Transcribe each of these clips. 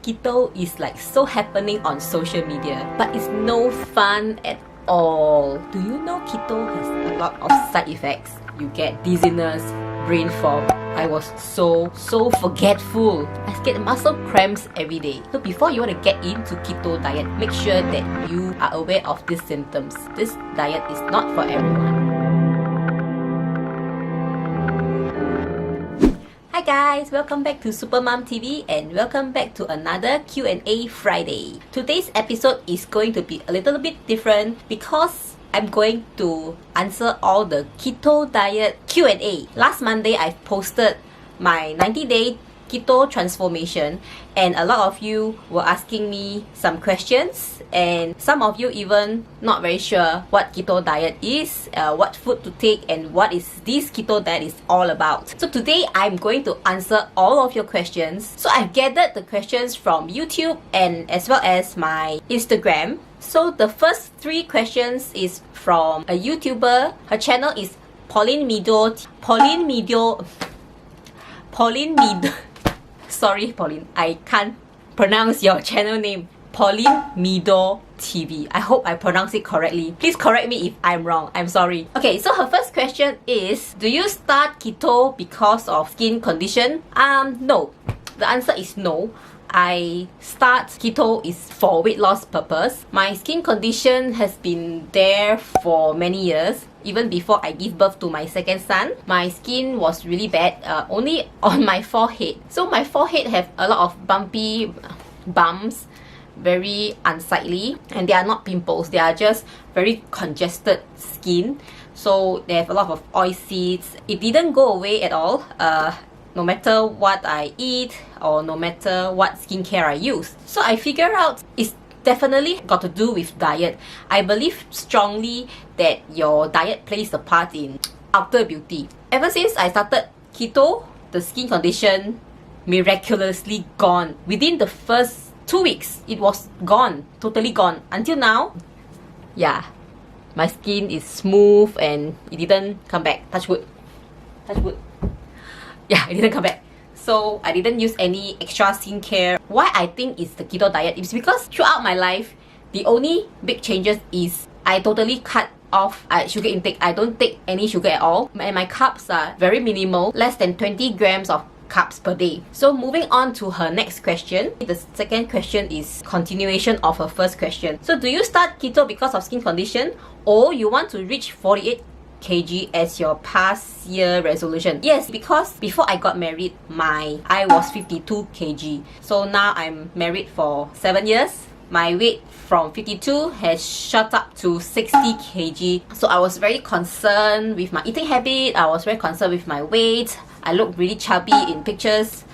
keto is like so happening on social media, but it's no fun at all. Do you know keto has a lot of side effects? You get dizziness, brain fog. I was so forgetful. I get muscle cramps every day. So before you want to get into keto diet, make sure that you are aware of these symptoms. This diet is not for everyone. Hi guys, welcome back to Supermom TV and welcome back to another Q&A Friday. Today's episode is going to be a little bit different because I'm going to answer all the keto diet Q&A. Last Monday, I posted my 90-day keto transformation and a lot of you were asking me some questions and some of you even not very sure what keto diet is, what food to take and what is this keto diet is all about. So today I'm going to answer all of your questions. So I've gathered the questions from YouTube and as well as my Instagram. So the first 3 questions is from a YouTuber. Her channel is Pauline Mido. Sorry, Pauline, I can't pronounce your channel name. Pauline Mido TV. I hope I pronounce it correctly. Please correct me if I'm wrong. I'm sorry. Okay, so her first question is, do you start keto because of skin condition? No. The answer is no. I start keto is for weight loss purpose. My skin condition has been there for many years. Even before I give birth to my second son, my skin was really bad, only on my forehead. So my forehead have a lot of bumpy bumps, very unsightly, and they are not pimples, they are just very congested skin. So they have a lot of oil seeds. It didn't go away at all. No matter what I eat or no matter what skincare I use. So I figure out it's definitely got to do with diet. I believe strongly that your diet plays a part in outer beauty. Ever since I started keto, the skin condition miraculously gone. Within the first 2 weeks, it was gone, totally gone. Until now, yeah, my skin is smooth and it didn't come back. Touch wood. Touch wood. Yeah, it didn't come back. So I didn't use any extra skincare. Why I think it's the keto diet is because throughout my life, the only big changes is I totally cut off sugar intake. I don't take any sugar at all. And my carbs are very minimal, less than 20 grams of carbs per day. So moving on to her next question. The second question is continuation of her first question. So do you start keto because of skin condition or you want to reach 48 kg as your past year resolution? Yes, because before I got married, I was 52 kg. So now I'm married for 7 years. My weight from 52 has shot up to 60 kg. So I was very concerned with my eating habit. I was very concerned with my weight. I look really chubby in pictures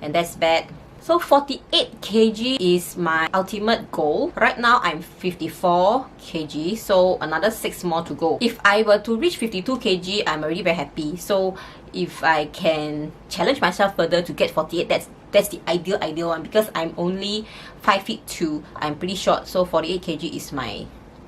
and that's bad. So 48 kg is my ultimate goal. Right now I'm 54 kg, so another 6 more to go. If I were to reach 52 kg, I'm already very happy. So if I can challenge myself further to get 48, that's the ideal one because I'm only 5 feet 2. I'm pretty short, so 48 kg is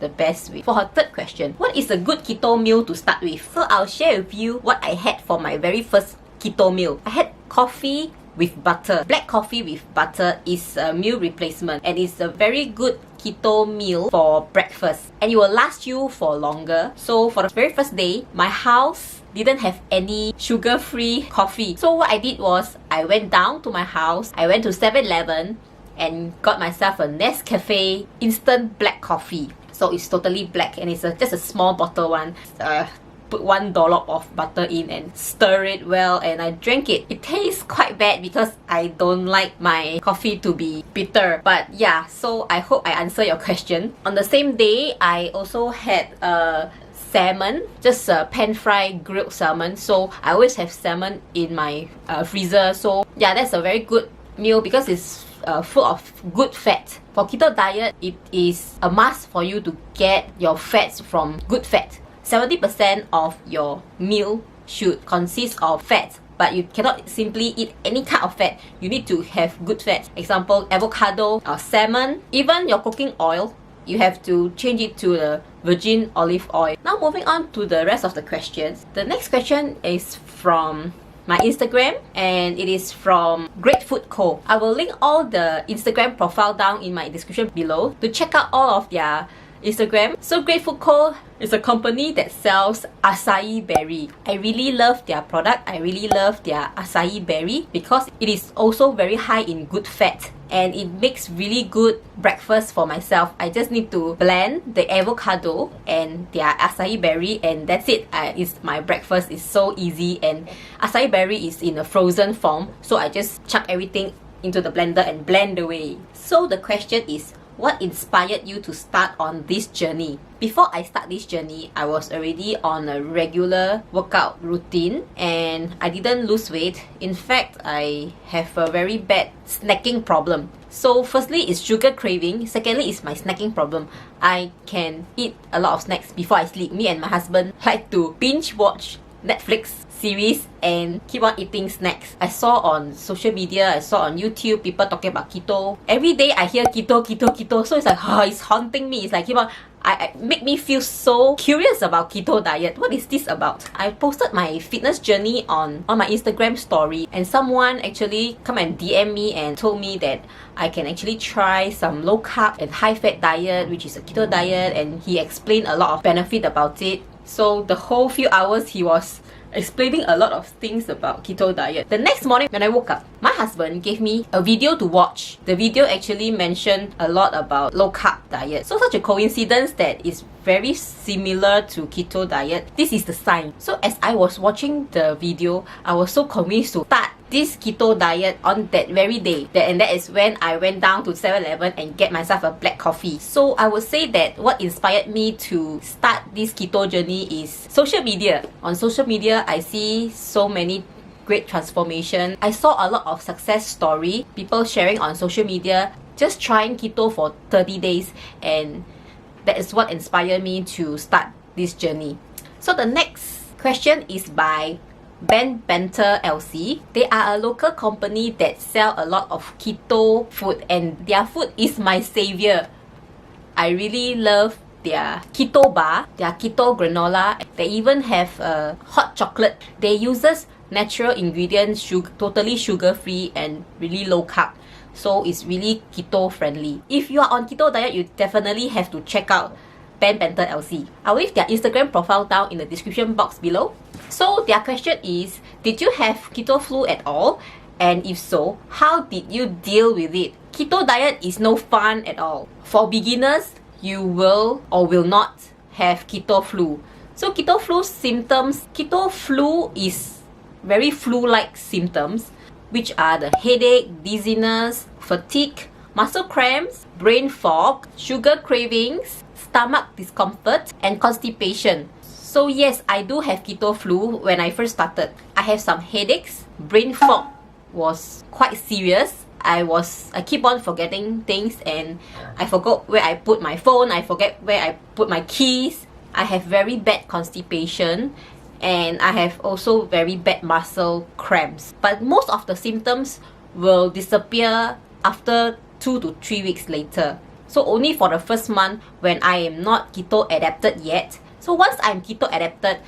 the best weight. For her third question, what is a good keto meal to start with? So I'll share with you what I had for my very first keto meal. I had coffee with butter. Black coffee with butter is a meal replacement and it's a very good keto meal for breakfast and it will last you for longer. So for the very first day, my house didn't have any sugar-free coffee. So what I did was I went down to my house, I went to 7-Eleven and got myself a Nescafe instant black coffee. So it's totally black and it's just a small bottle one. Put $1 of butter in and stir it well and I drank it. It tastes quite bad because I don't like my coffee to be bitter. But yeah, so I hope I answer your question. On the same day, I also had salmon, just a pan-fried grilled salmon. So I always have salmon in my freezer. So yeah, that's a very good meal because it's full of good fat. For keto diet, it is a must for you to get your fats from good fat. 70% of your meal should consist of fat, but you cannot simply eat any kind of fat. You need to have good fat. Example, avocado or salmon. Even your cooking oil, you have to change it to the virgin olive oil. Now moving on to the rest of the questions. The next question is from my Instagram, and it is from Great Food Co. I will link all the Instagram profile down in my description below to check out all of their Instagram. So Great Food Co is a company that sells acai berry. I really love their product. I really love their acai berry because it is also very high in good fat and it makes really good breakfast for myself. I just need to blend the avocado and their acai berry and that's it. My breakfast is so easy, and acai berry is in a frozen form, so I just chuck everything into the blender and blend away. So the question is, what inspired you to start on this journey? Before I start this journey, I was already on a regular workout routine and I didn't lose weight. In fact, I have a very bad snacking problem. So firstly is sugar craving, secondly is my snacking problem. I can eat a lot of snacks before I sleep. Me and my husband like to binge watch Netflix series and keep on eating snacks. I saw on social media, I saw on YouTube people talking about keto. Every day I hear keto, keto, keto. So it's like, it's haunting me. It's like, I make me feel so curious about keto diet. What is this about? I posted my fitness journey on my Instagram story, and someone actually come and DM me and told me that I can actually try some low carb and high fat diet, which is a keto diet, and he explained a lot of benefit about it. So the whole few hours he was explaining a lot of things about keto diet. The next morning when I woke up, my husband gave me a video to watch. The video actually mentioned a lot about low carb diet. So such a coincidence that is very similar to keto diet. This is the sign. So as I was watching the video, I was so convinced to start this keto diet on that very day. And that is when I went down to 7-Eleven and get myself a black coffee. So I would say that what inspired me to start this keto journey is social media. On social media, I see so many great transformation. I saw a lot of success story, people sharing on social media, just trying keto for 30 days, and that is what inspired me to start this journey. So the next question is by Ben Benter LC. They are a local company that sell a lot of keto food and their food is my savior. I really love their keto bar, their keto granola. They even have a hot chocolate. They uses natural ingredients, totally sugar free and really low carb. So it's really keto friendly. If you are on keto diet, you definitely have to check out Ben Benter LC. I'll leave their Instagram profile down in the description box below. So their question is, did you have keto flu at all? And if so, how did you deal with it? Keto diet is no fun at all. For beginners, you will or will not have keto flu. So keto flu symptoms, keto flu is very flu-like symptoms, which are the headache, dizziness, fatigue, muscle cramps, brain fog, sugar cravings, stomach discomfort, and constipation. So yes, I do have keto flu when I first started. I have some headaches, brain fog was quite serious. I keep on forgetting things and I forgot where I put my phone, I forget where I put my keys. I have very bad constipation and I have also very bad muscle cramps. But most of the symptoms will disappear after 2 to 3 weeks later. So only for the first month when I am not keto adapted yet. So once I'm keto adapted,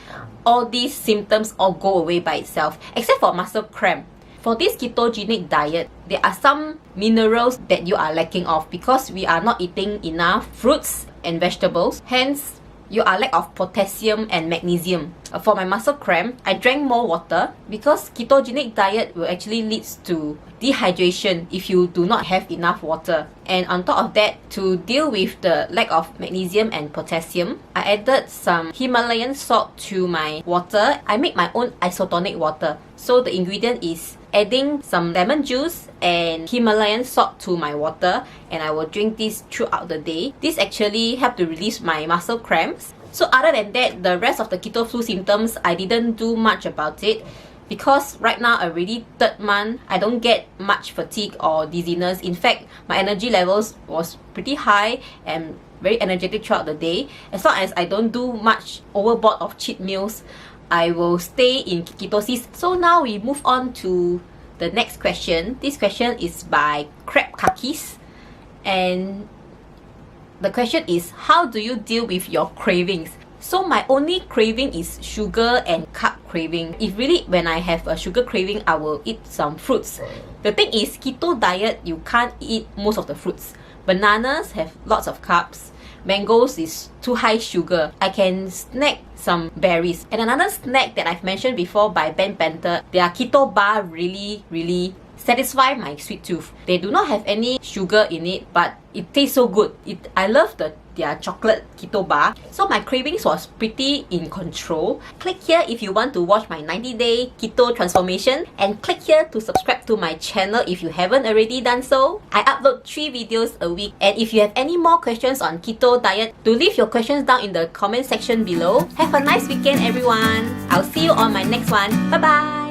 all these symptoms all go away by itself, except for muscle cramp. For this ketogenic diet, there are some minerals that you are lacking of because we are not eating enough fruits and vegetables. Hence, you are lack of potassium and magnesium. For my muscle cramp, I drank more water because ketogenic diet will actually leads to dehydration if you do not have enough water. And on top of that, to deal with the lack of magnesium and potassium, I added some Himalayan salt to my water. I make my own isotonic water. So the ingredient is adding some lemon juice and Himalayan salt to my water, and I will drink this throughout the day. This actually helped to release my muscle cramps. So other than that, the rest of the keto flu symptoms, I didn't do much about it because right now already 3rd month, I don't get much fatigue or dizziness. In fact, my energy levels was pretty high and very energetic throughout the day. As long as I don't do much overboard of cheat meals, I will stay in ketosis. So now we move on to the next question. This question is by Crab Kakis, and the question is, how do you deal with your cravings? So my only craving is sugar and carb craving. If really when I have a sugar craving, I will eat some fruits. The thing is, keto diet, you can't eat most of the fruits. Bananas have lots of carbs. Mangoes is too high sugar. I can snack some berries. And another snack that I've mentioned before by Ben Panther, their keto bar really satisfy my sweet tooth. They do not have any sugar in it, but it tastes so good. I love their chocolate keto bar. So my cravings was pretty in control. Click here if you want to watch my 90-day keto transformation, and click here to subscribe to my channel if you haven't already done so. I upload 3 videos a week, and if you have any more questions on keto diet, do leave your questions down in the comment section below. Have a nice weekend everyone. I'll see you on my next one. Bye bye.